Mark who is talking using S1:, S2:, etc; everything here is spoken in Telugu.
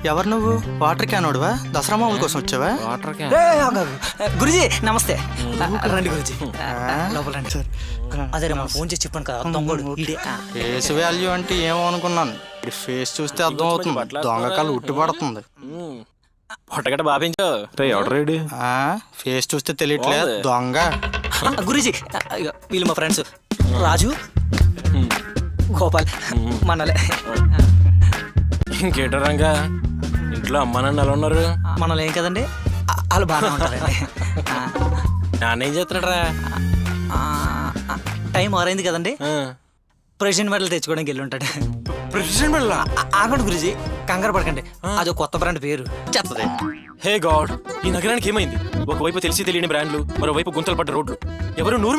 S1: ఎవరు నువ్వు? వాటర్ క్యానోడువా? దసరా మామూల కోసం వచ్చావా?
S2: Water can.
S3: గురుజీ నమస్తే. రండి గురుజీ, లోపల రండి. అదే రా ఫోన్ చేసి చెప్పాను కదా దొంగోడు ఈడే.
S1: ఫేస్ వాల్యూ అంటే ఏమో అనుకున్నాను. ఈ ఫేస్ చూస్తే అర్థం అవుతుంది, దొంగకాలు ఉట్టిపడుతుంది.
S2: పొట్టగట్ట బాపించావు రే. ఎవడు రేడు?
S1: ఫేస్ చూస్తే తెలియట్లేదు, దొంగ.
S3: గురుజీ వీళ్ళు మా ఫ్రెండ్స్ రాజు, గోపాల్, మనలే.
S2: ఇంకేటరంగా ఇంట్లో అమ్మ నాన్న ఎలా ఉన్నారు?
S3: మనలో ఏం కదండి, వాళ్ళు బాగానే ఉంటారండి.
S2: నాన్న ఏం చేస్తున్నాడు రా?
S3: టైం ఆరైంది కదండి, ప్రెసిడెంట్ మెడల్ తెచ్చుకోవడానికి వెళ్ళి ఉంటాడు.
S2: President medal?
S3: ఆగండి గురుజీ, కంగారు పడకండి, అది కొత్త బ్రాండ్ పేరు చెప్తుంది.
S2: హే గాడ్, ఈ నగరానికి ఏమైంది? ఒకవైపు తెలిసి తెలియని బ్రాండ్లు, మరోవైపు గుంతలు పడ్డ రోడ్లు. ఎవరు నూరు మీద